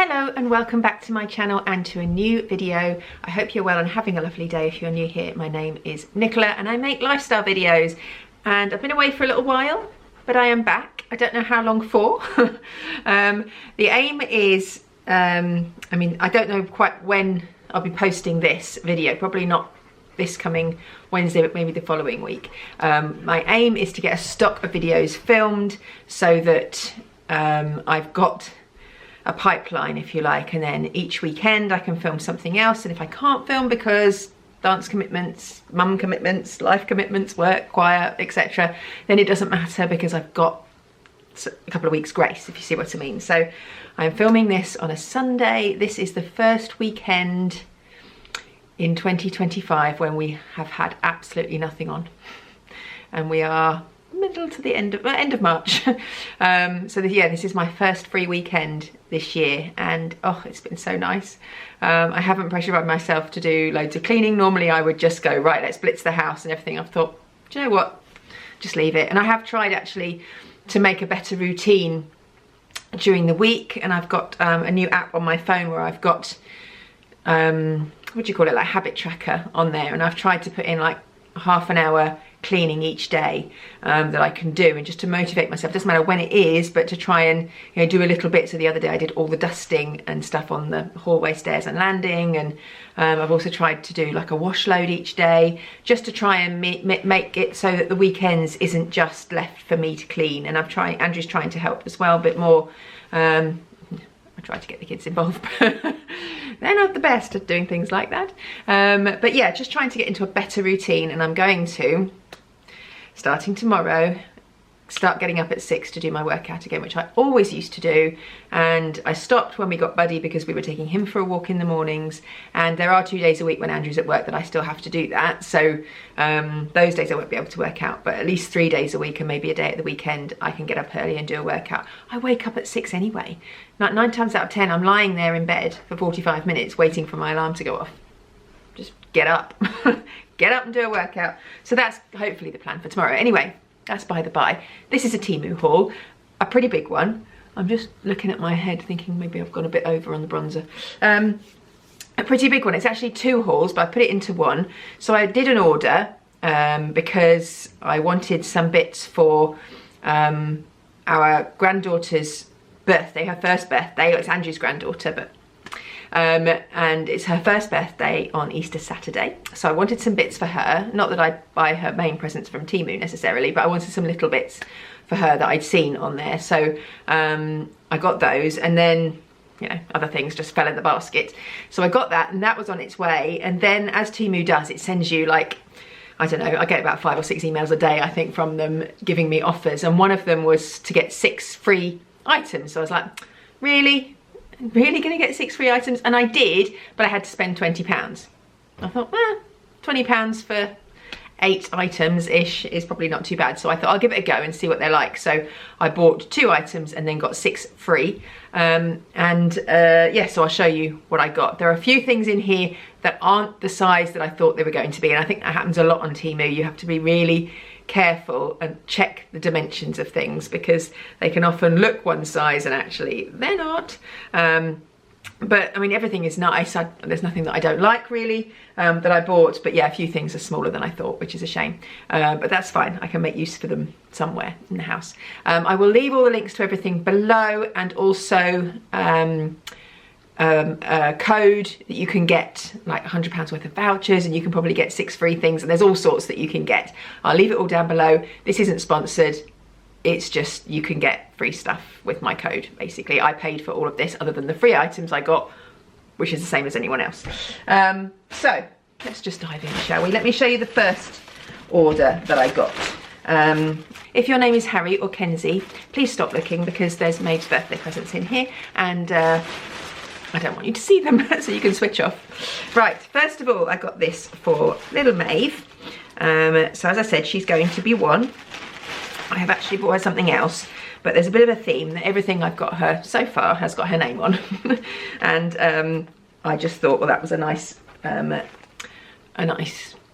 Hello and welcome back to my channel and to a new video. I hope you're well and having a lovely day. If you're new here, my name is Nicola and I make lifestyle videos, and I've been away for a little while, but I am back. I don't know how long for. The aim is, I don't know quite when I'll be posting this video, probably not this coming Wednesday, but maybe the following week. My aim is to get a stock of videos filmed so that I've got a pipeline, if you like, and then each weekend I can film something else. And if I can't film because dance commitments, mum commitments, life commitments, work, choir, etc., then it doesn't matter because I've got a couple of weeks grace, if you see what I mean. So I'm filming this on a Sunday. This is the first weekend in 2025 when we have had absolutely nothing on, and we are middle to the end of March. This is my first free weekend this year, and oh, it's been so nice. I haven't pressurized myself to do loads of cleaning. Normally I would just go, right, let's blitz the house and everything. I've thought, do you know what, just leave it. And I have tried actually to make a better routine during the week, and I've got a new app on my phone where I've got what do you call it, like habit tracker on there, and I've tried to put in like half an hour cleaning each day that I can do, and just to motivate myself. Doesn't matter when it is, but to try and do a little bit. So the other day I did all the dusting and stuff on the hallway, stairs and landing, and I've also tried to do like a wash load each day, just to try and make it so that the weekends isn't just left for me to clean. And Andrew's trying to help as well a bit more. I try to get the kids involved, but they're not the best at doing things like that. But yeah, just trying to get into a better routine, and I'm going to, starting tomorrow, start getting up at 6 to do my workout again, which I always used to do. And I stopped when we got Buddy because we were taking him for a walk in the mornings, and there are 2 days a week when Andrew's at work that I still have to do that. So those days I won't be able to work out, but at least 3 days a week and maybe a day at the weekend I can get up early and do a workout. I wake up at 6 anyway. 9 times out of 10 I'm lying there in bed for 45 minutes waiting for my alarm to go off. Just get up. Get up and do a workout. So that's hopefully the plan for tomorrow. Anyway, that's by the by. This is a Temu haul, a pretty big one. I'm just looking at my head thinking maybe I've gone a bit over on the bronzer. A pretty big one. It's actually 2 hauls, but I put it into one. So I did an order because I wanted some bits for our granddaughter's birthday, her first birthday. It's Andrew's granddaughter, but and it's her first birthday on Easter Saturday, so I wanted some bits for her. Not that I buy her main presents from Temu necessarily, but I wanted some little bits for her that I'd seen on there. So I got those, and then other things just fell in the basket. So I got that, and that was on its way. And then, as Temu does, it sends you like, I don't know, I get about 5 or 6 emails a day I think from them giving me offers, and one of them was to get 6 free items. So I was like, really gonna get 6 free items? And I did, but I had to spend £20. I thought, £20 for 8 items ish is probably not too bad. So I thought I'll give it a go and see what they're like. So I bought 2 items and then got 6 free. Yeah, so I'll show you what I got. There are a few things in here that aren't the size that I thought they were going to be, and I think that happens a lot on Temu. You have to be really careful and check the dimensions of things because they can often look one size and actually they're not. But I mean, everything is nice. There's nothing that I don't like really that I bought, but yeah, a few things are smaller than I thought, which is a shame, but that's fine. I can make use for them somewhere in the house. I will leave all the links to everything below, and also a code that you can get like £100 worth of vouchers, and you can probably get 6 free things, and there's all sorts that you can get. I'll leave it all down below. This isn't sponsored, it's just you can get free stuff with my code. Basically, I paid for all of this other than the free items I got, which is the same as anyone else. So let's just dive in, shall we? Let me show you the first order that I got. If your name is Harry or Kenzie, please stop looking because there's Maeve's birthday presents in here, and I don't want you to see them, so you can switch off. Right, first of all, I got this for little Mave. So as I said, she's going to be 1. I have actually bought her something else, but there's a bit of a theme that everything I've got her so far has got her name on. And I just thought, well, that was a nice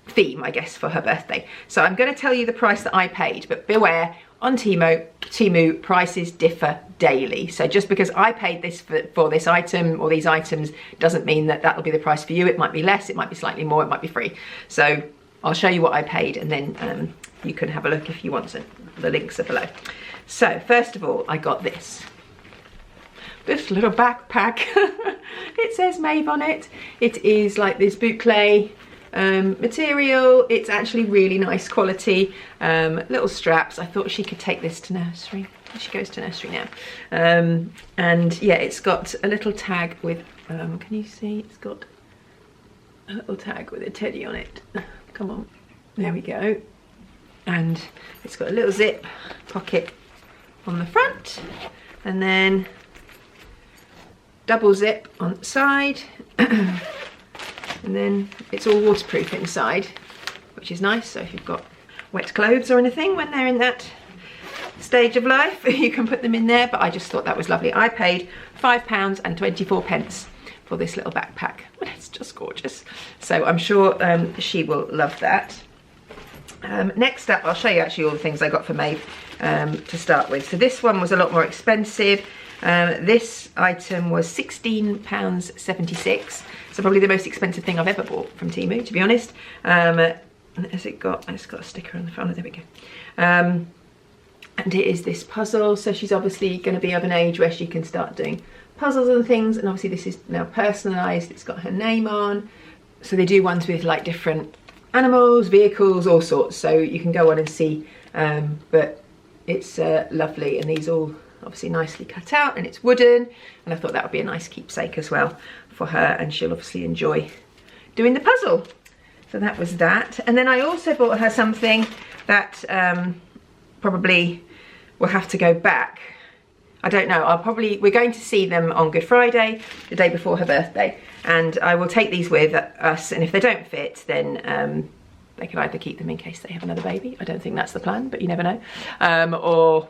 theme, I guess, for her birthday. So I'm going to tell you the price that I paid, but beware, on Temu prices differ daily. So just because I paid this for this item or these items doesn't mean that that'll be the price for you. It might be less, it might be slightly more, it might be free. So I'll show you what I paid, and then you can have a look if you want to. The links are below. So first of all, I got this little backpack. It says Mave on it. It is like this boucle material. It's actually really nice quality. Little straps. I thought she could take this to nursery. She goes to nursery now. And yeah, it's got a little tag with, can you see? It's got a little tag with a teddy on it. Come on, there we go. And it's got a little zip pocket on the front, and then double zip on the side. And then it's all waterproof inside, which is nice. So if you've got wet clothes or anything when they're in that stage of life, you can put them in there. But I just thought that was lovely. I paid £5.24 for this little backpack. It's just gorgeous. So I'm sure she will love that. Next up, I'll show you actually all the things I got for Mave to start with. So this one was a lot more expensive. This item was £16.76. So probably the most expensive thing I've ever bought from Temu, to be honest. It's got a sticker on the front. Oh, there we go. And it is this puzzle. So she's obviously going to be of an age where she can start doing puzzles and things. And obviously this is now personalised. It's got her name on. So they do ones with like different animals, vehicles, all sorts. So you can go on and see. But it's lovely. And these all obviously nicely cut out, and it's wooden. And I thought that would be a nice keepsake as well for her, and she'll obviously enjoy doing the puzzle. So that was that. And then I also bought her something that probably will have to go back. I don't know, we're going to see them on Good Friday, the day before her birthday, and I will take these with us, and if they don't fit, then they can either keep them in case they have another baby. I don't think that's the plan, but you never know. Or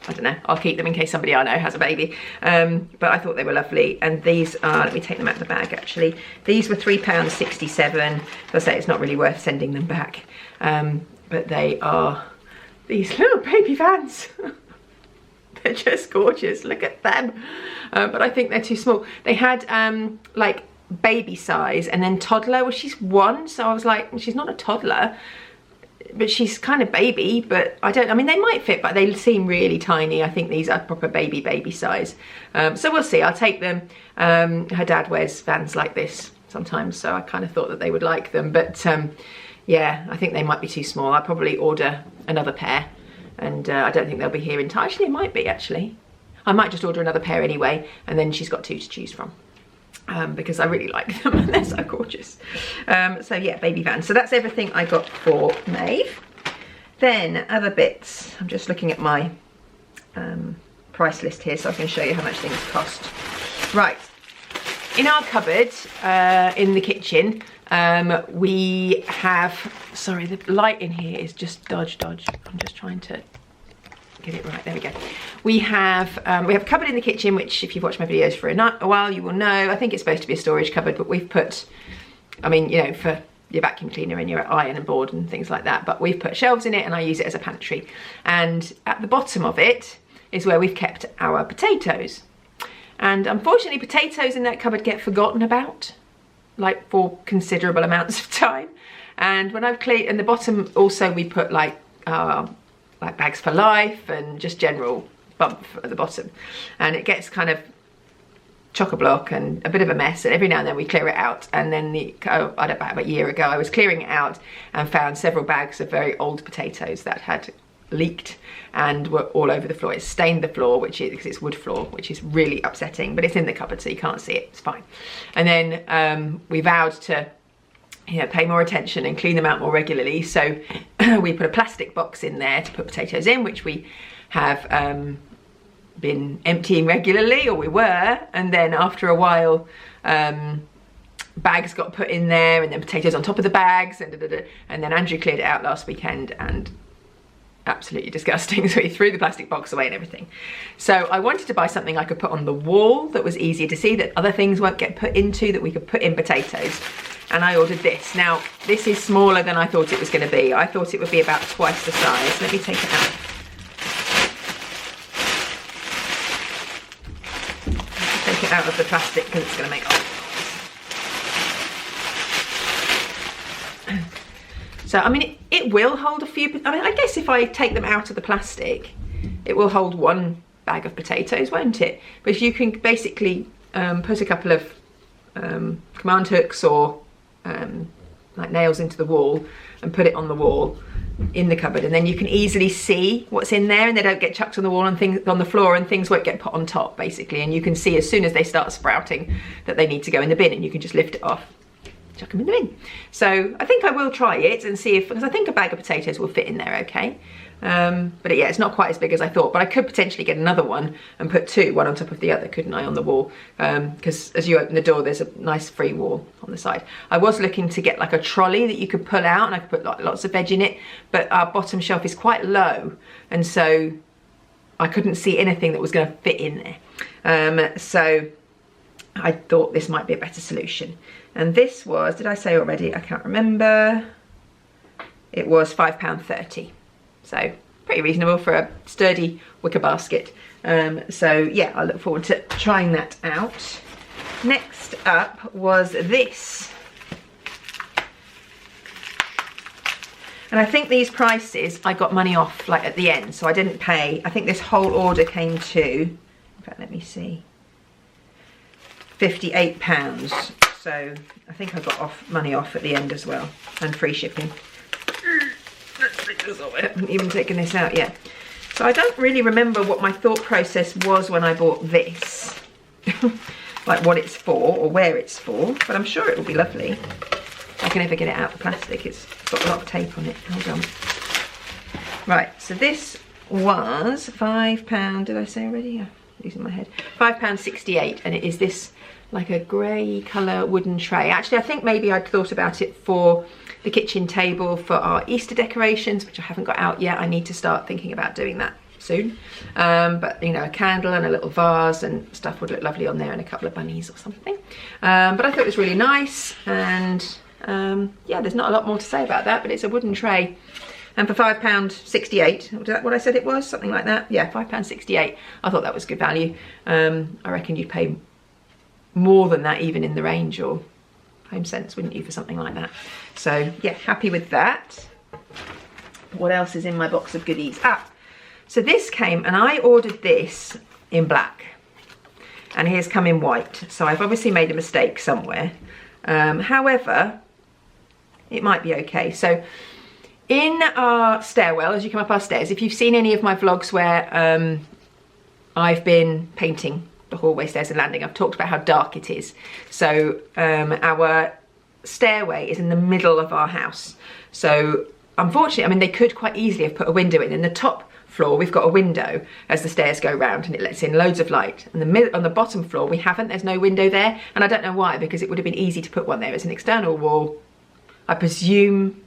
I don't know, I'll keep them in case somebody I know has a baby. But I thought they were lovely. And these are, let me take them out of the bag actually. These were £3.67. So I say it's not really worth sending them back. But they are these little baby vans. They're just gorgeous, look at them. But I think they're too small. They had like baby size and then toddler. Well, she's 1, so I was like, she's not a toddler, but she's kind of baby. But I mean they might fit, but they seem really tiny. I think these are proper baby size. So we'll see, I'll take them. Her dad wears vans like this sometimes, so I kind of thought that they would like them, but yeah, I think they might be too small. I'll probably order another pair, and I don't think they'll be here in time. Actually, it might be actually. I might just order another pair anyway, and then she's got 2 to choose from. Because I really like them and they're so gorgeous. So yeah, baby vans. So that's everything I got for Mave. Then other bits. I'm just looking at my price list here so I can show you how much things cost. Right, in our cupboard in the kitchen, we have, sorry, the light in here is just dodge. I'm just trying to get it right. There we go. We have a cupboard in the kitchen, which if you've watched my videos for a while, you will know. I think it's supposed to be a storage cupboard, but we've put, I mean, you know, for your vacuum cleaner and your iron and board and things like that, but we've put shelves in it and I use it as a pantry. And at the bottom of it is where we've kept our potatoes. And unfortunately, potatoes in that cupboard get forgotten about, like for considerable amounts of time. And when I've cleaned, and the bottom also we put like bags for life and just general bump at the bottom, and it gets kind of chock-a-block and a bit of a mess, and every now and then we clear it out. And then I don't know, about a year ago I was clearing it out and found several bags of very old potatoes that had leaked and were all over the floor. It stained the floor, which is because it's wood floor, which is really upsetting, but it's in the cupboard so you can't see it, it's fine. And then we vowed to, you know, pay more attention and clean them out more regularly, so we put a plastic box in there to put potatoes in, which we have been emptying regularly, or we were, and then after a while bags got put in there and then potatoes on top of the bags, and then Andrew cleared it out last weekend and absolutely disgusting, so he threw the plastic box away and everything. So I wanted to buy something I could put on the wall that was easier to see, that other things won't get put into, that we could put in potatoes. And I ordered this. Now, this is smaller than I thought it was going to be. I thought it would be about twice the size. Let me take it out plastic because it's going to make So, I mean, it will hold a few, I mean, I guess if I take them out of the plastic, it will hold one bag of potatoes, won't it? But if you can basically put a couple of command hooks or like nails into the wall and put it on the wall in the cupboard, and then you can easily see what's in there, and they don't get chucked on the wall and things on the floor, and things won't get put on top basically, and you can see as soon as they start sprouting that they need to go in the bin, and you can just lift it off, chuck them in the bin. So I think I will try it and see if, because I think a bag of potatoes will fit in there okay. But yeah, it's not quite as big as I thought, but I could potentially get another one and put two, one on top of the other, couldn't I, on the wall? Because as you open the door, there's a nice free wall on the side. I was looking to get like a trolley that you could pull out, and I could put like lots of veg in it, but our bottom shelf is quite low, and so I couldn't see anything that was going to fit in there. So I thought this might be a better solution. And this was, did I say already? I can't remember. It was £5.30. So pretty reasonable for a sturdy wicker basket. So yeah, I look forward to trying that out. Next up was this. And I think these prices, I got money off like at the end, so I didn't pay. I think this whole order came to, in fact, let me see, £58. So I think I got money off at the end as well, and free shipping. I haven't even taken this out yet. So I don't really remember what my thought process was when I bought this. Like what it's for or where it's for, but I'm sure it will be lovely. If I can ever get it out of the plastic, it's got a lot of tape on it. Hold on. Right, so this was £5, did I say already? Yeah, losing my head. £5.68, and it is this like a grey colour wooden tray. Actually, I think maybe I'd thought about it for the kitchen table for our Easter decorations, which I haven't got out yet. I need to start thinking about doing that soon. But you know, a candle and a little vase and stuff would look lovely on there, and a couple of bunnies or something. But I thought it was really nice, and yeah, there's not a lot more to say about that, but it's a wooden tray. And for £5.68, was that what I said it was? Something like that. Yeah, £5.68. I thought that was good value. I reckon you'd pay more than that even in the range or Home Sense, wouldn't you, for something like that? So yeah, happy with that. What else is in my box of goodies? So this came, and I ordered this in black, and here's come in white. So I've obviously made a mistake somewhere. However, it might be okay. So in our stairwell, as you come up our stairs, if you've seen any of my vlogs where I've been painting the hallway, stairs and landing, I've talked about how dark it is. So our stairway is in the middle of our house. So unfortunately, I mean, they could quite easily have put a window in. In the top floor, we've got a window as the stairs go round, and it lets in loads of light. And on the bottom floor, we haven't. There's no window there, and I don't know why, because it would have been easy to put one there. It's an external wall. I presume,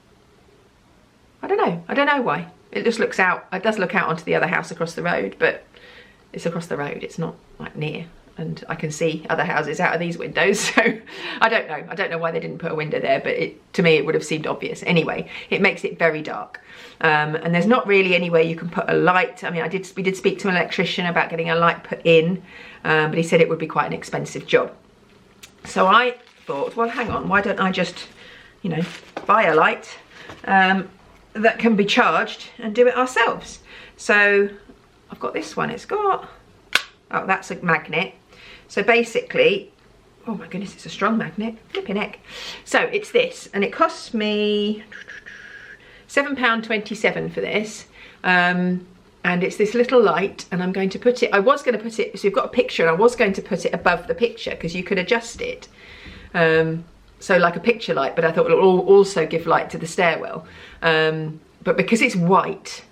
I don't know why. It just looks out, it does look out onto the other house across the road, but it's across the road, it's not like near, and I can see other houses out of these windows, so I don't know why they didn't put a window there, but to me it would have seemed obvious. Anyway, it makes it very dark, and there's not really anywhere you can put a light. I mean, we did speak to an electrician about getting a light put in, but he said it would be quite an expensive job. So I thought, well, hang on, why don't I just, you know, buy a light that can be charged and do it ourselves. So I've got this one. It's got, oh, that's a magnet. So basically, oh my goodness, it's a strong magnet. Flipping heck. So it's this, and it costs me £7.27 for this. And it's this little light, and I'm going to put it, I was going to put it, so you've got a picture, and I was going to put it above the picture because you could adjust it. So like a picture light, but I thought it will also give light to the stairwell. But because it's white,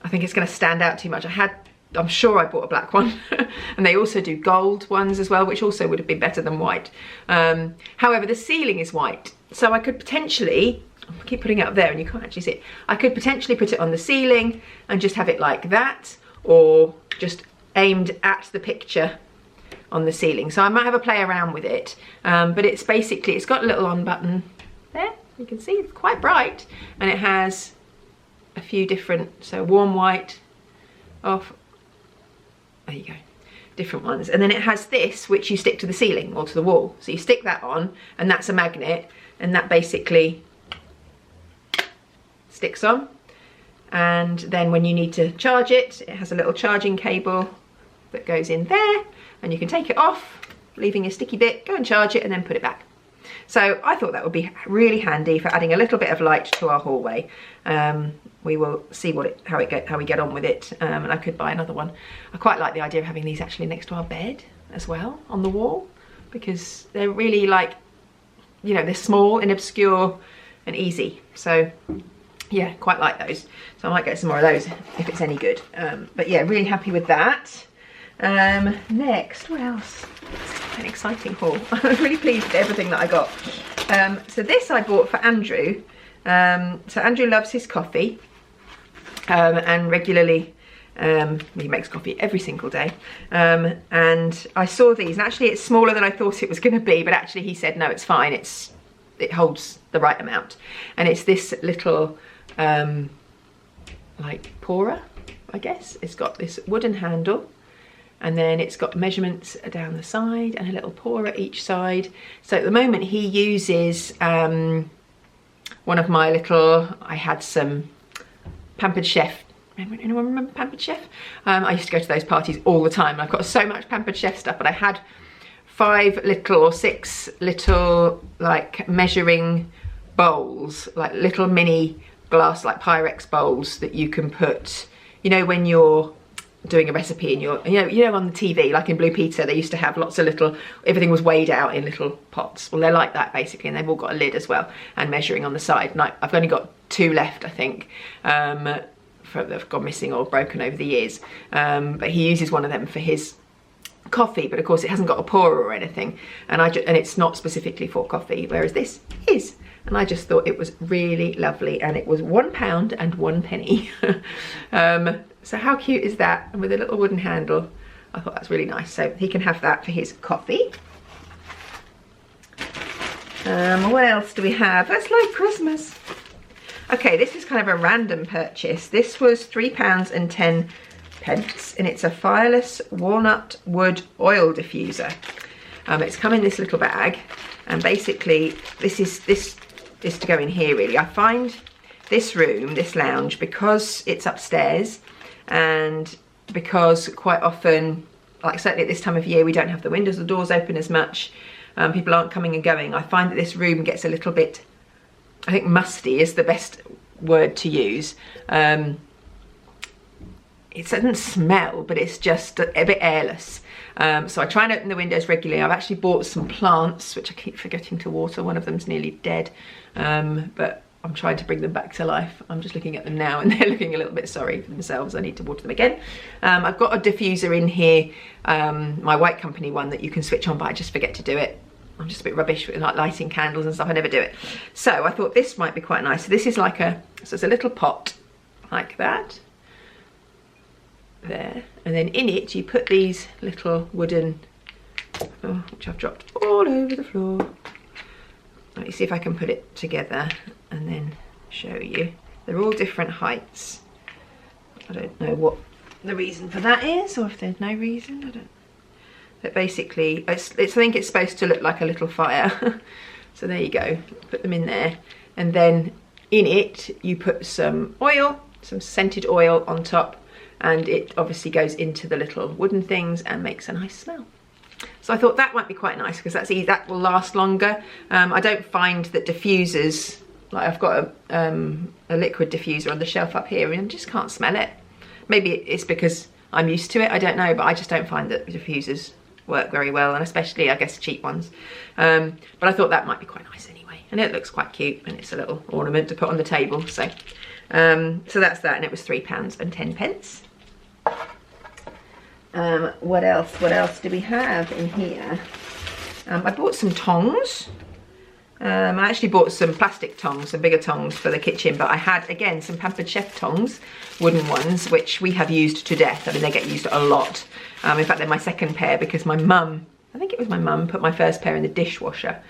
I think it's going to stand out too much. I'm sure I bought a black one, and they also do gold ones as well, which also would have been better than white. However, the ceiling is white, so I could potentially, I keep putting it up there and you can't actually see it, I could potentially put it on the ceiling and just have it like that, or just aimed at the picture on the ceiling. So I might have a play around with it, but it's basically, it's got a little on button there, you can see it's quite bright, and it has a few different, so warm white, off, there you go, different ones. And then it has this, which you stick to the ceiling or to the wall. So you stick that on, and that's a magnet, and that basically sticks on. And then when you need to charge it, it has a little charging cable that goes in there, and you can take it off, leaving a sticky bit, go and charge it, and then put it back. So I thought that would be really handy for adding a little bit of light to our hallway. We will see how we get on with it, and I could buy another one. I quite like the idea of having these actually next to our bed as well, on the wall, because they're really, like, you know, they're small and obscure and easy. So yeah, quite like those. So I might get some more of those if it's any good. But yeah, really happy with that. Next, what else? An exciting haul. I'm really pleased with everything that I got. So this I bought for Andrew. So Andrew loves his coffee, and regularly he makes coffee every single day. And I saw these, and actually it's smaller than I thought it was going to be, but actually he said no, it's fine, it holds the right amount. And it's this little like pourer, I guess. It's got this wooden handle, and then it's got measurements down the side and a little pourer each side. So at the moment he uses one of my little, I had some Pampered Chef. Anyone remember Pampered Chef? I used to go to those parties all the time. I've got so much Pampered Chef stuff, but I had 5 little or 6 little, like, measuring bowls, like little mini glass, like Pyrex bowls that you can put, you know, when you're doing a recipe and you're, you know on the TV, like in Blue Peter, they used to have lots of little, everything was weighed out in little pots. Well, they're like that basically, and they've all got a lid as well and measuring on the side. And I've only got 2 left, I think, they've gone missing or broken over the years. But he uses one of them for his coffee, but of course it hasn't got a pourer or anything, and it's not specifically for coffee, whereas this is. And I just thought it was really lovely, and it was £1 and 1 penny. So how cute is that? And with a little wooden handle, I thought that's really nice. So he can have that for his coffee. What else do we have? That's like Christmas. Okay, this is kind of a random purchase. This was £3 and 10 pence, and it's a fireless walnut wood oil diffuser. It's come in this little bag, and basically this is to go in here really. I find this room, this lounge, because it's upstairs, and because quite often, like certainly at this time of year, we don't have the windows or doors open as much, people aren't coming and going, I find that this room gets a little bit, I think musty is the best word to use. It doesn't smell, but it's just a bit airless. So I try and open the windows regularly. I've actually bought some plants, which I keep forgetting to water. One of them's nearly dead, but I'm trying to bring them back to life. I'm just looking at them now and they're looking a little bit sorry for themselves. I need to water them again. I've got a diffuser in here, my White Company one that you can switch on, but I just forget to do it. I'm just a bit rubbish with like lighting candles and stuff. I never do it. So I thought this might be quite nice. So this is like so it's a little pot like that. There, and then in it you put these little wooden, which I've dropped all over the floor. Let me see if I can put it together and then show you. They're all different heights. I don't know what the reason for that is, or if there's no reason, I don't. But basically, I think it's supposed to look like a little fire. So there you go, put them in there. And then in it, you put some oil, some scented oil on top, and it obviously goes into the little wooden things and makes a nice smell. So I thought that might be quite nice, because that will last longer. I don't find that diffusers, like I've got a liquid diffuser on the shelf up here and I just can't smell it. Maybe it's because I'm used to it, I don't know, but I just don't find that diffusers work very well, and especially I guess cheap ones. But I thought that might be quite nice anyway, and it looks quite cute, and it's a little ornament to put on the table. So so that's that, and it was £3 and 10 pence. What else do we have in here? I bought some tongs. I actually bought some plastic tongs, some bigger tongs for the kitchen, but I had, again, some Pampered Chef tongs, wooden ones, which we have used to death. I mean, they get used a lot. In fact, they're my second pair, because my mum, I think it was my mum, put my first pair in the dishwasher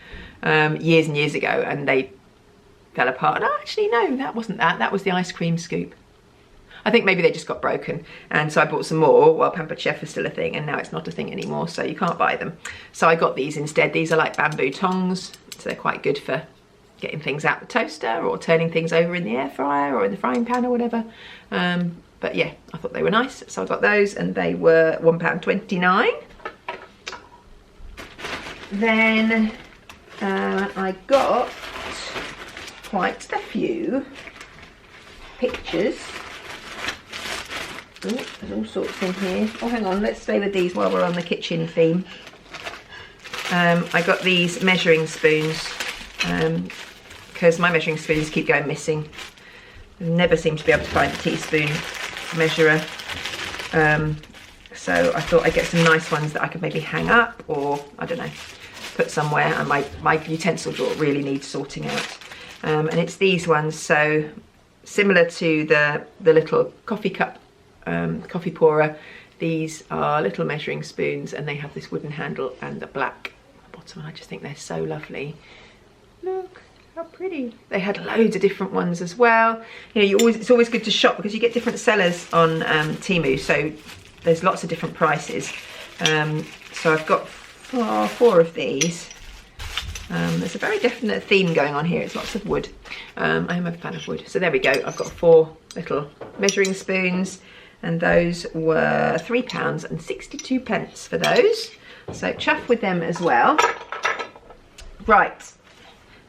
years and years ago, and they fell apart. No, actually, no, that wasn't that. That was the ice cream scoop. I think maybe they just got broken, and so I bought some more while Pampered Chef was still a thing, and now it's not a thing anymore, so you can't buy them. So I got these instead. These are like bamboo tongs, so they're quite good for getting things out the toaster or turning things over in the air fryer or in the frying pan or whatever. But yeah, I thought they were nice, so I got those, and they were £1.29. Then I got quite a few pictures. Oh, there's all sorts in here. Oh, hang on, let's stay with these while we're on the kitchen theme. I got these measuring spoons because my measuring spoons keep going missing. I never seem to be able to find a teaspoon measurer. So I thought I'd get some nice ones that I could maybe hang up, or I don't know, put somewhere. And my utensil drawer really needs sorting out. And it's these ones, so similar to the little coffee cup, coffee pourer. These are little measuring spoons, and they have this wooden handle and the black bottom. I just think they're so lovely. Look how pretty. They had loads of different ones as well. You know, it's always good to shop because you get different sellers on Temu, so there's lots of different prices. So I've got four of these. There's a very definite theme going on here. It's lots of wood. I am a fan of wood. So there we go. I've got 4 little measuring spoons, and those were £3.62 for those. So chuff with them as well. Right.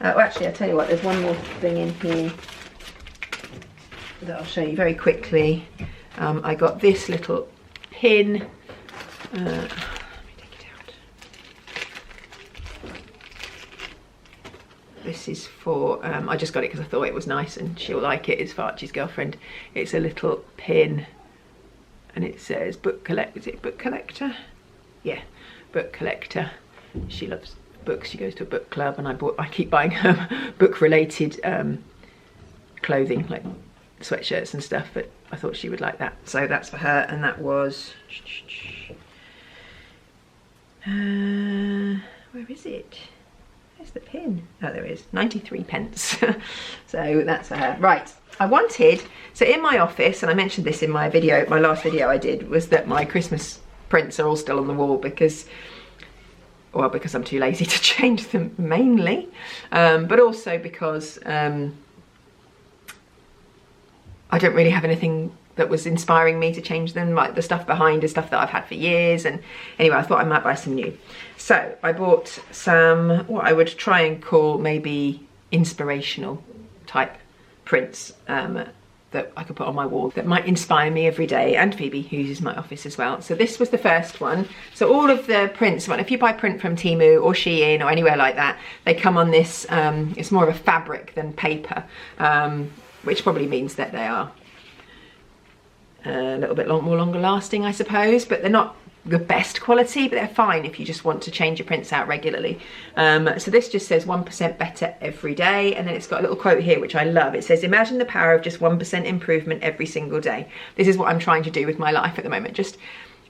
Well, actually, I'll tell you what, there's one more thing in here that I'll show you very quickly. I got this little pin. Let me take it out. This is for, I just got it because I thought it was nice and she'll like it. It's for Archie's girlfriend. It's a little pin, and it says book collect. Is it book collector? Yeah, book collector. She loves books. She goes to a book club, and I keep buying her book related clothing, like sweatshirts and stuff, but I thought she would like that, so that's for her. And that was where is it? Where's the pin? Oh, there it is, 93p. So that's for her. Right, I wanted, so in my office, and I mentioned this in my video, my last video I did, was that my Christmas prints are all still on the wall because I'm too lazy to change them mainly, but also because I don't really have anything that was inspiring me to change them. Like the stuff behind is stuff that I've had for years, and anyway, I thought I might buy some new. So I bought some, what I would try and call maybe inspirational type prints that I could put on my wall that might inspire me every day, and Phoebe, who uses my office as well. So this was the first one. So all of the prints, if you buy print from Temu or Shein or anywhere like that, they come on this, it's more of a fabric than paper, which probably means that they are a little bit more longer lasting, I suppose, but they're not the best quality, but they're fine if you just want to change your prints out regularly. So this just says 1% better every day, and then it's got a little quote here which I love. It says, imagine the power of just 1% improvement every single day. This is what I'm trying to do with my life at the moment, just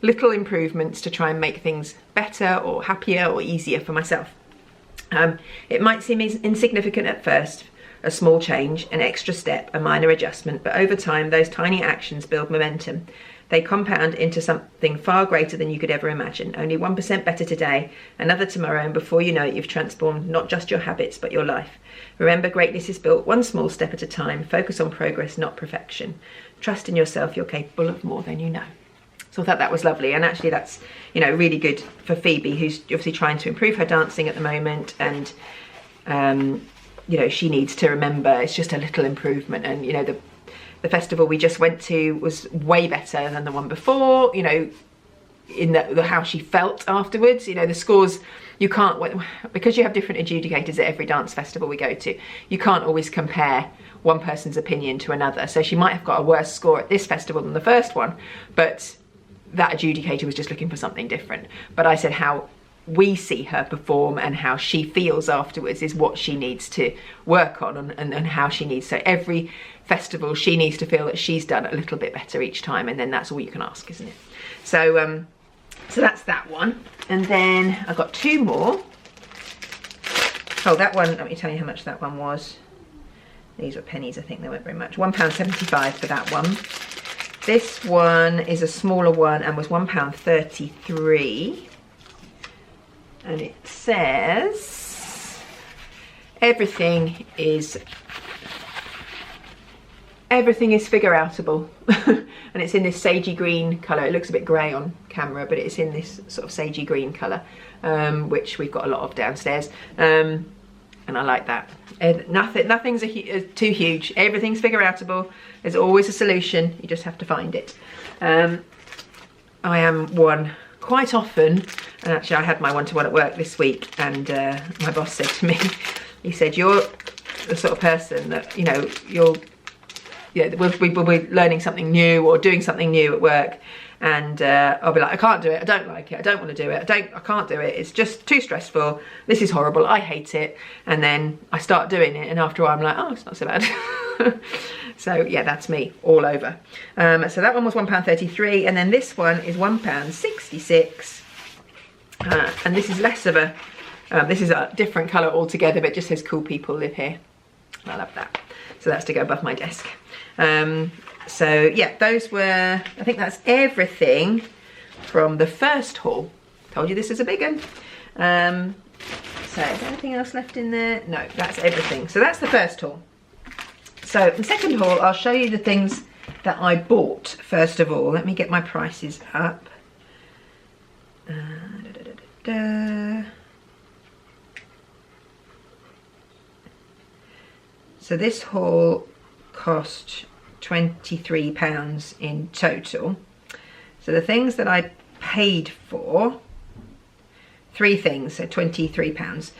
little improvements to try and make things better or happier or easier for myself. It might seem insignificant at first, a small change, an extra step, a minor adjustment, but over time those tiny actions build momentum. They compound into something far greater than you could ever imagine. Only 1% better today, another tomorrow, and before you know it, you've transformed not just your habits, but your life. Remember, greatness is built one small step at a time. Focus on progress, not perfection. Trust in yourself, you're capable of more than you know. So I thought that was lovely, and actually that's, you know, really good for Phoebe, who's obviously trying to improve her dancing at the moment, and you know, she needs to remember it's just a little improvement. And you know, the festival we just went to was way better than the one before, you know, in the how she felt afterwards. You know, the scores, you can't, because you have different adjudicators at every dance festival we go to, you can't always compare one person's opinion to another. So she might have got a worse score at this festival than the first one, but that adjudicator was just looking for something different. But I said how we see her perform and how she feels afterwards is what she needs to work on, and how she needs, so every festival she needs to feel that she's done a little bit better each time, and then that's all you can ask, isn't it? So so that's that one. And then I got 2 more. Oh, that one, let me tell you how much that one was. These were pennies, I think. They weren't very much. £1.75 for that one. This one is a smaller one and was £1.33. And it says everything is figure outable. And it's in this sagey green colour. It looks a bit grey on camera, but it's in this sort of sagey green colour, which we've got a lot of downstairs. And I like that. Nothing's too huge. Everything's figure outable. There's always a solution. You just have to find it. I am one quite often, and actually I had my one-to-one at work this week, and my boss said to me, he said, you're the sort of person that, you know, we'll be learning something new or doing something new at work, and I'll be like, I can't do it, I don't like it, I don't want to do it, I can't do it, it's just too stressful, this is horrible, I hate it. And then I start doing it, and after a while I'm like, oh, it's not so bad. So yeah, that's me all over. So that one was £1.33, and then this one is £1.66. And this is less of a, this is a different colour altogether, but it just says cool people live here. I love that. So that's to go above my desk. So yeah, those were, I think that's everything from the first haul. Told you this is a big one. So is there anything else left in there? No, that's everything. So that's the first haul. So the second haul, I'll show you the things that I bought first of all. Let me get my prices up. So this haul cost £23 in total. So the things that I paid for, 3 things, so £23.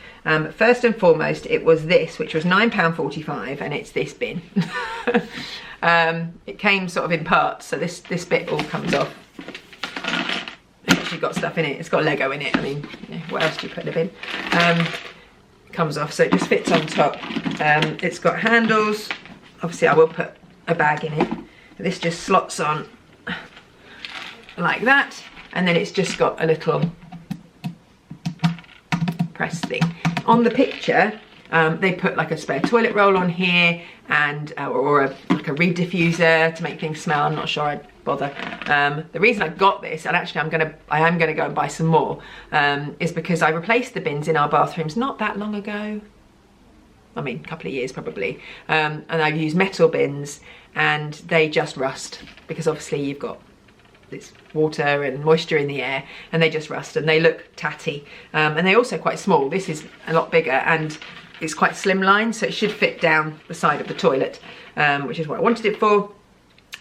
First and foremost, it was this, which was £9.45, and it's this bin. It came sort of in parts, so this bit all comes off. It's actually got stuff in it. It's got Lego in it. I mean, what else do you put in a bin? Comes off, so it just fits on top. It's got handles. Obviously, I will put a bag in it. This just slots on like that, and then it's just got a little press thing. On the picture, they put like a spare toilet roll on here, and like a reed diffuser to make things smell. I'm not sure I'd bother. The reason I got this, and actually I am gonna go and buy some more, is because I replaced the bins in our bathrooms not that long ago. I mean, a couple of years probably. And I've used metal bins, and they just rust because obviously you've got this water and moisture in the air, and they just rust and they look tatty. And they're also quite small. This is a lot bigger, and it's quite slimline, so it should fit down the side of the toilet, which is what I wanted it for.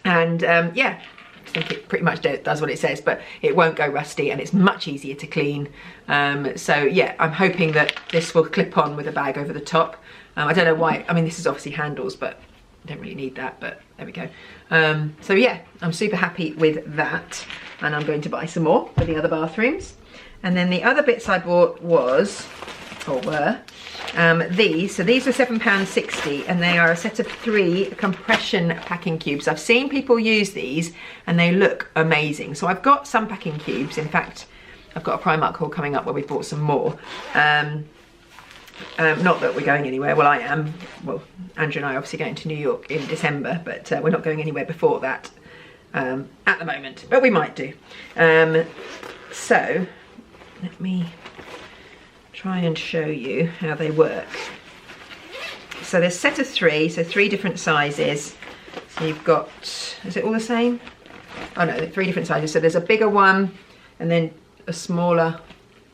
And yeah, I think it pretty much does what it says, but it won't go rusty, and it's much easier to clean. So yeah, I'm hoping that this will clip on with a bag over the top. I don't know why. I mean, this is obviously handles, but I don't really need that, but there we go. So yeah, I'm super happy with that, and I'm going to buy some more for the other bathrooms. And then the other bits I bought were these. So these were £7.60, and they are a set of 3 compression packing cubes. I've seen people use these, and they look amazing. So I've got some packing cubes. In fact, I've got a Primark haul coming up where we bought some more. Not that we're going anywhere. Well, I am. Well, Andrew and I are obviously going to New York in December, but we're not going anywhere before that at the moment, but we might do. So let me try and show you how they work. So there's a set of 3, so 3 different sizes. So you've got, is it all the same? Oh no, 3 different sizes. So there's a bigger one, and then a smaller,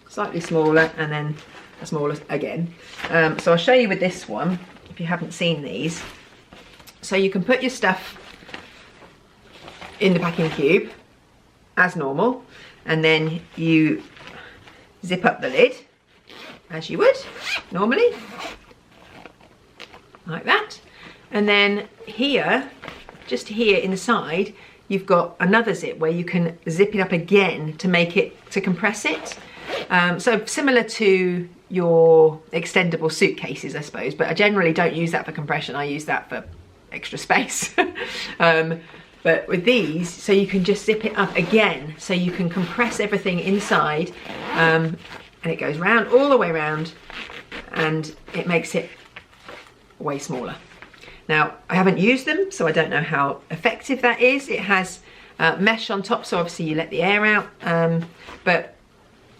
slightly smaller, and then a smaller again. So I'll show you with this one, if you haven't seen these. So you can put your stuff in the packing cube as normal, and then you zip up the lid as you would normally, like that. And then here, just here inside, you've got another zip where you can zip it up again to make it, to compress it. So similar to your extendable suitcases, I suppose, but I generally don't use that for compression. I use that for extra space. But with these, so you can just zip it up again, so you can compress everything inside, and it goes round, all the way round, and it makes it way smaller. Now, I haven't used them, so I don't know how effective that is. It has mesh on top, so obviously you let the air out. But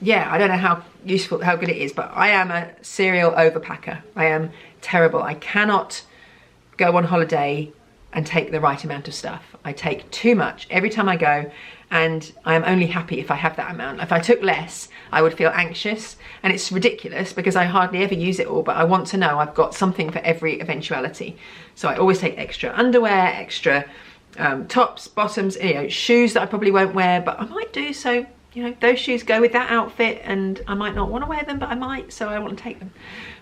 yeah, I don't know how useful, how good it is, but I am a serial overpacker. I am terrible. I cannot go on holiday and take the right amount of stuff. I take too much every time I go, and I am only happy if I have that amount. If I took less, I would feel anxious, and it's ridiculous because I hardly ever use it all, but I want to know I've got something for every eventuality. So I always take extra underwear, extra tops, bottoms, you know, shoes that I probably won't wear, but I might do. So, you know, those shoes go with that outfit, and I might not want to wear them, but I might, so I want to take them.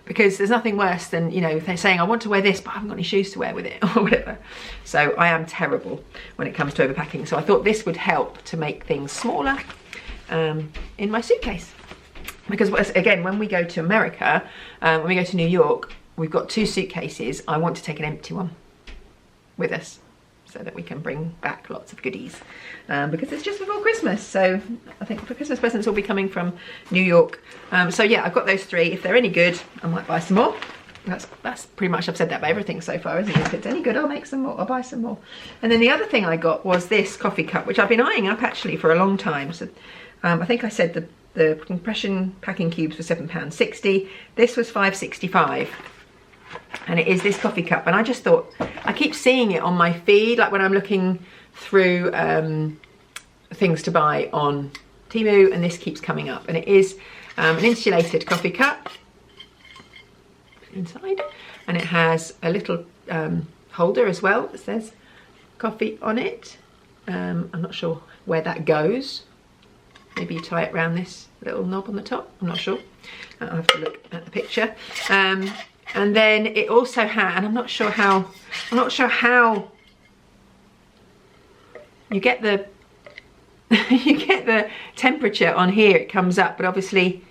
Because there's nothing worse than, you know, they're saying I want to wear this, but I haven't got any shoes to wear with it, or whatever. So I am terrible when it comes to overpacking. So I thought this would help to make things smaller in my suitcase. Because again, when we go to America, when we go to New York, we've got 2 suitcases. I want to take an empty one with us, so that we can bring back lots of goodies, because it's just before Christmas. So I think the Christmas presents will be coming from New York. So yeah, I've got those 3. If they're any good, I might buy some more. That's pretty much, I've said that about everything so far, isn't it? If it's any good, I'll make some more, I'll buy some more. And then the other thing I got was this coffee cup, which I've been eyeing up actually for a long time. So I think I said the compression packing cubes were £7.60. This was £5.65. And it is this coffee cup, and I just thought, I keep seeing it on my feed, like when I'm looking through things to buy on Temu, and this keeps coming up. And it is an insulated coffee cup inside, and it has a little holder as well that says coffee on it. I'm not sure where that goes. Maybe you tie it around this little knob on the top, I'm not sure. I'll have to look at the picture. And then it also had, and I'm not sure how you get the you get the temperature on here. It comes up, but obviously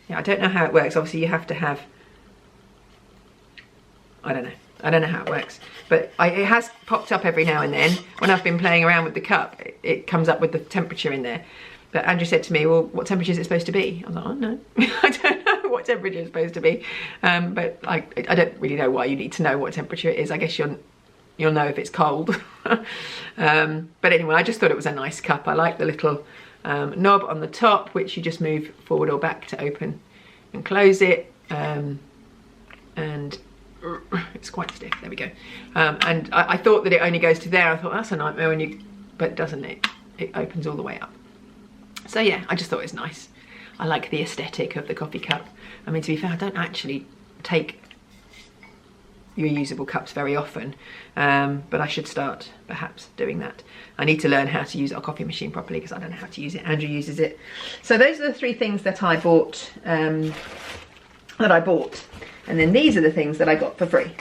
yeah, I don't know how it works. Obviously you have to have, I don't know how it works, but it has popped up every now and then when I've been playing around with the cup. It comes up with the temperature in there. But Andrew said to me, well, what temperature is it supposed to be? I was like, oh no, I don't know what temperature it's supposed to be. But I don't really know why you need to know what temperature it is. I guess you'll know if it's cold. But anyway, I just thought it was a nice cup. I like the little knob on the top, which you just move forward or back to open and close it. And it's quite stiff, there we go. And I thought that it only goes to there. I thought that's a nightmare but it doesn't, it opens all the way up. So yeah, I just thought it was nice. I like the aesthetic of the coffee cup. I mean, to be fair, I don't actually take reusable cups very often, but I should start perhaps doing that. I need to learn how to use our coffee machine properly because I don't know how to use it. Andrew uses it. So those are the 3 things that I bought, and then these are the things that I got for free.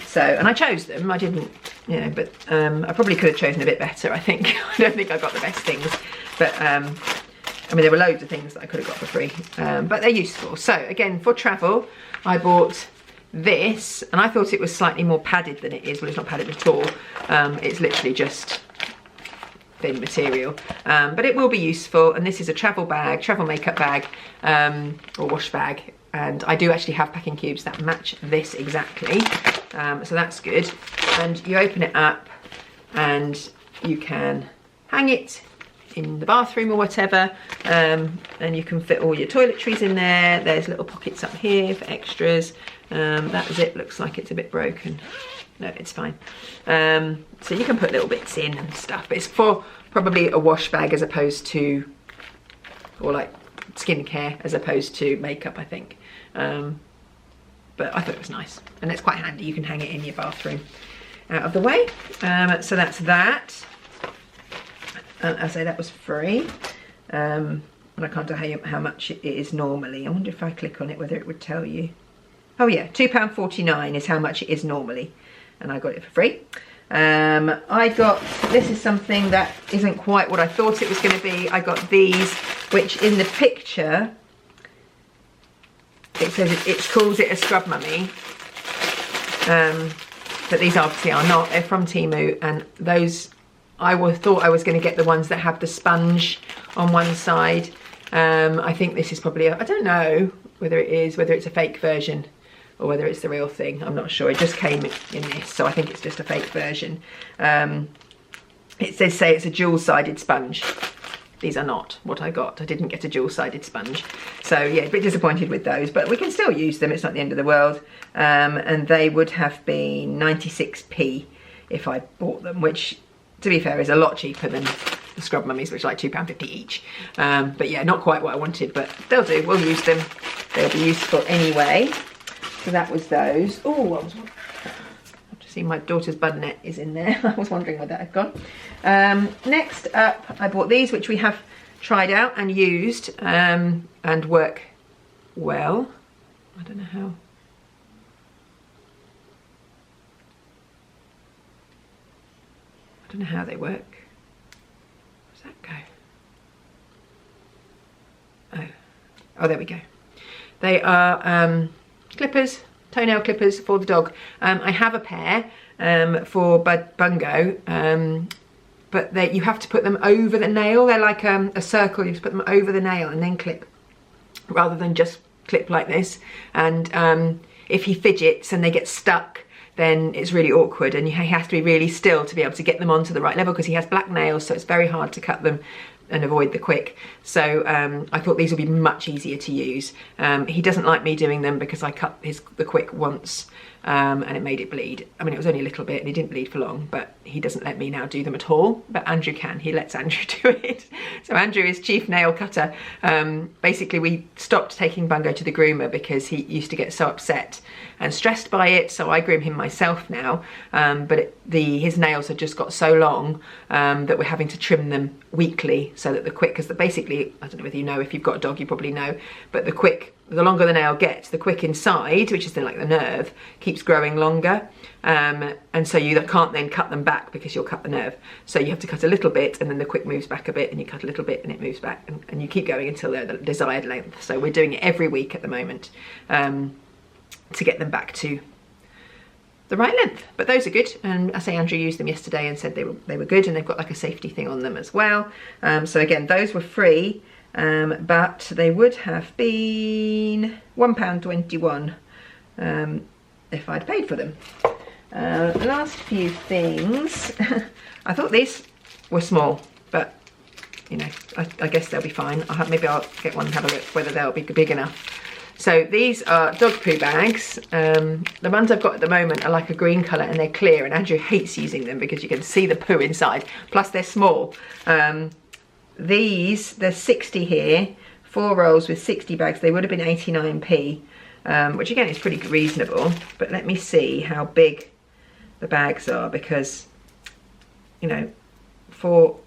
So, and I chose them. I didn't, you know, but I probably could have chosen a bit better, I think. I don't think I got the best things, but I mean, there were loads of things that I could have got for free, but they're useful. So again, for travel, I bought this, and I thought it was slightly more padded than it is. Well, it's not padded at all. It's literally just thin material, but it will be useful. And this is a travel bag, travel makeup bag, or wash bag. And I do actually have packing cubes that match this exactly, so that's good. And you open it up, and you can hang it in the bathroom or whatever, and you can fit all your toiletries in there. There's little pockets up here for extras. That zip looks like it's a bit broken. No, it's fine. So you can put little bits in and stuff, but it's for probably a wash bag as opposed to, or like skincare as opposed to makeup, I think. But I thought it was nice, and it's quite handy. You can hang it in your bathroom out of the way. So that's that. I say that was free, and I can't tell how much it is normally. I wonder if I click on it whether it would tell you. Oh yeah, £2.49 is how much it is normally, and I got it for free. I got, this is something that isn't quite what I thought it was going to be. I got these, which in the picture it says it calls it a scrub mummy, but these obviously are not. They're from Temu, and those I thought I was going to get the ones that have the sponge on one side. I think this is probably, I don't know, whether it's a fake version or whether it's the real thing. I'm not sure. It just came in this, so I think it's just a fake version. It says say it's a dual-sided sponge. These are not what I got. I didn't get a dual-sided sponge. So yeah, a bit disappointed with those, but we can still use them. It's not the end of the world. And they would have been 96p if I bought them, which, to be fair, is a lot cheaper than the Scrub Mummies, which are like £2.50 each. But yeah, not quite what I wanted, but they'll do. We'll use them. They'll be useful anyway. So that was those. Oh, I've just seen my daughter's buttonette is in there. I was wondering where that had gone. Next up, I bought these, which we have tried out and used and work well. I don't know how. I don't know how they work. Where's that go? Oh, there we go. They are clippers, toenail clippers for the dog. I have a pair for Bungo, but you have to put them over the nail. They're like a circle. You have to put them over the nail and then clip, rather than just clip like this. And if he fidgets and they get stuck, then it's really awkward, and he has to be really still to be able to get them onto the right level, because he has black nails, so it's very hard to cut them and avoid the quick. So I thought these would be much easier to use. He doesn't like me doing them because I cut the quick once and it made it bleed. I mean, it was only a little bit and he didn't bleed for long, but he doesn't let me now do them at all. But Andrew can. He lets Andrew do it. So Andrew is chief nail cutter. Basically, we stopped taking Bungo to the groomer because he used to get so upset and stressed by it, so I groom him myself now. But his nails have just got so long that we're having to trim them weekly, so that the quick, because basically, I don't know whether you know, if you've got a dog you probably know, but the longer the nail gets, the quick inside, which is then like the nerve, keeps growing longer. And so you can't then cut them back because you'll cut the nerve. So you have to cut a little bit and then the quick moves back a bit, and you cut a little bit and it moves back, and you keep going until they're the desired length. So we're doing it every week at the moment to get them back to the right length. But those are good, and I say Andrew used them yesterday and said they were good, and they've got like a safety thing on them as well. So again, those were free, but they would have been £1.21 if I'd paid for them. The last few things, I thought these were small, but you know, I guess they'll be fine. Maybe I'll get one and have a look whether they'll be big enough. So these are dog poo bags. The ones I've got at the moment are like a green colour and they're clear, and Andrew hates using them because you can see the poo inside, plus they're small. There's 60 here, 4 rolls with 60 bags. They would have been 89p, which again is pretty reasonable. But let me see how big the bags are, because, you know, for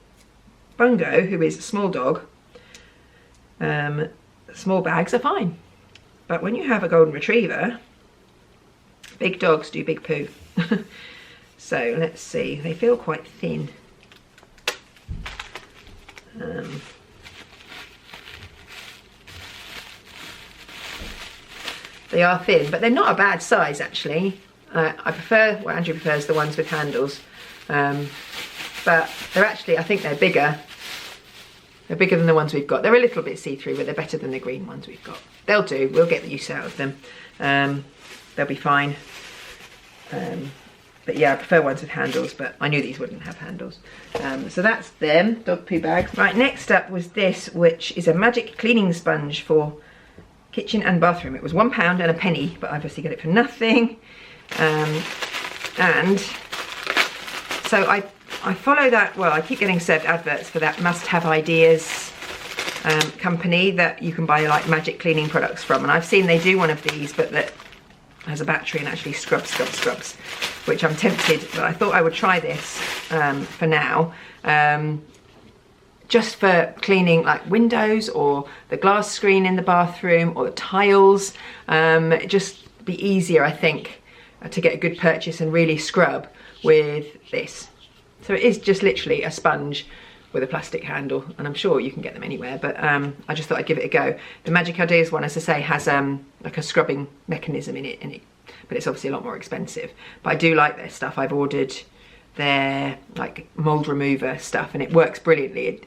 Bungo, who is a small dog, small bags are fine. But when you have a golden retriever, big dogs do big poo. So let's see, they feel quite thin. They are thin, but they're not a bad size actually. Andrew prefers the ones with handles. But they're actually, I think they're bigger. They're bigger than the ones we've got. They're a little bit see-through, but they're better than the green ones we've got. They'll do. We'll get the use out of them. They'll be fine. But yeah, I prefer ones with handles, but I knew these wouldn't have handles. So that's them, dog poo bags. Right, next up was this, which is a magic cleaning sponge for kitchen and bathroom. It was £1 and a penny, but I obviously got it for nothing. And so I follow that, well, I keep getting served adverts for that Must Have Ideas company that you can buy like magic cleaning products from, and I've seen they do one of these but that has a battery and actually scrubs, which I'm tempted, but I thought I would try this for now, just for cleaning like windows or the glass screen in the bathroom or the tiles. It'd just be easier, I think, to get a good purchase and really scrub with this. So it is just literally a sponge with a plastic handle, and I'm sure you can get them anywhere, but I just thought I'd give it a go. The Magic Ideas one, as I say, has like a scrubbing mechanism in it, but it's obviously a lot more expensive. But I do like their stuff. I've ordered their like mold remover stuff, and it works brilliantly.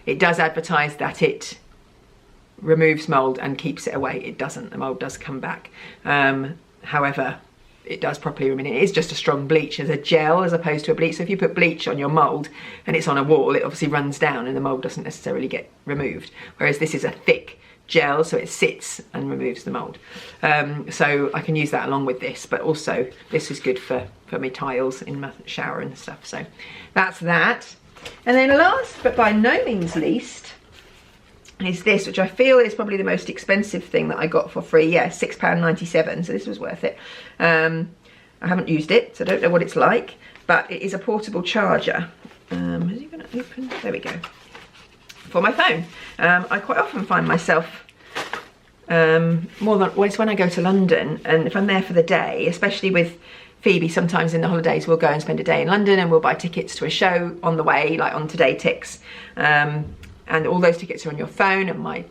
It does advertise that it removes mold and keeps it away. It doesn't. The mold does come back. However, it does properly remove it. It is just a strong bleach as a gel as opposed to a bleach. So if you put bleach on your mold and it's on a wall, it obviously runs down and the mold doesn't necessarily get removed. Whereas this is a thick gel, so it sits and removes the mold. So I can use that along with this, but also this is good for my tiles in my shower and stuff. So that's that. And then last but by no means least is this, which I feel is probably the most expensive thing that I got for free. Yeah, £6.97, so this was worth it. I haven't used it, so I don't know what it's like, but it is a portable charger. Is it going to open? There we go. For my phone. I quite often find myself, more than once when I go to London, and if I'm there for the day, especially with Phoebe, sometimes in the holidays we'll go and spend a day in London and we'll buy tickets to a show on the way, like on Today Tix. And all those tickets are on your phone, and my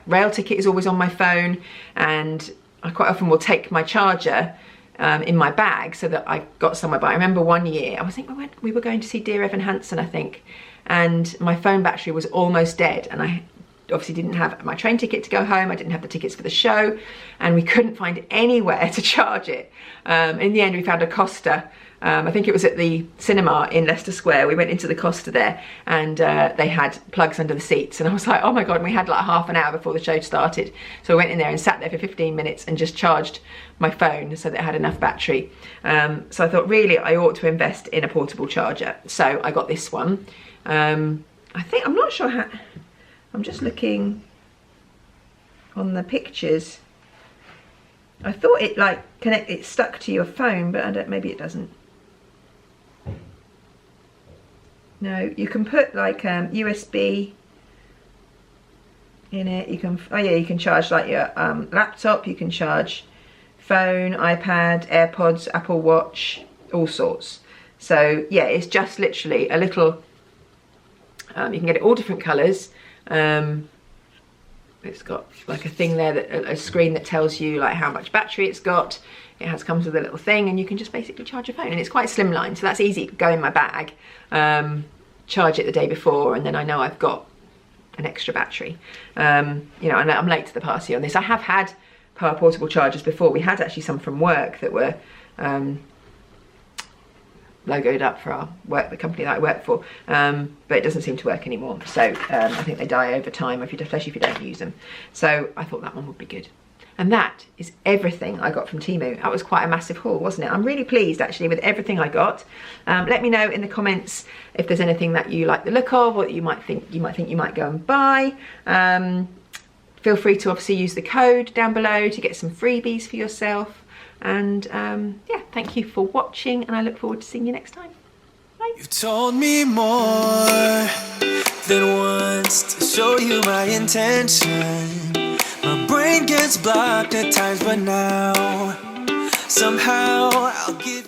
rail ticket is always on my phone, and I quite often will take my charger in my bag so that I've got somewhere. But I remember one year, I think we were going to see Dear Evan Hansen, I think, and my phone battery was almost dead, and I obviously didn't have my train ticket to go home, I didn't have the tickets for the show, and we couldn't find anywhere to charge it. In the end we found a Costa. I think it was at the cinema in Leicester Square. We went into the Costa there, and they had plugs under the seats, and I was like, oh my god. And we had like half an hour before the show started, so I went in there and sat there for 15 minutes and just charged my phone so that it had enough battery. So I thought, really, I ought to invest in a portable charger, so I got this one. I think, I'm not sure how, I'm just looking on the pictures. I thought it like it stuck to your phone, but I don't, maybe it doesn't. No, you can put like USB in it. You can, oh yeah, you can charge like your laptop, you can charge phone, iPad, AirPods, Apple Watch, all sorts. So yeah, it's just literally a little, you can get it all different colours. It's got like a thing there, that a screen that tells you like how much battery it's got. It comes with a little thing, and you can just basically charge your phone, and it's quite slimline, so that's easy. Go in my bag, charge it the day before, and then I know I've got an extra battery. You know, and I'm late to the party on this. I have had power portable chargers before. We had actually some from work that were logoed up for our work, the company that I work for, but it doesn't seem to work anymore. So I think they die over time, especially if you don't use them. So I thought that one would be good. And that is everything I got from Temu. That was quite a massive haul, wasn't it? I'm really pleased actually with everything I got. Let me know in the comments if there's anything that you like the look of, or that you might think you might go and buy. Feel free to obviously use the code down below to get some freebies for yourself. And yeah, thank you for watching, and I look forward to seeing you next time. Bye. You've told me more than once to show you my intention. My brain gets blocked at times, but now somehow I'll give you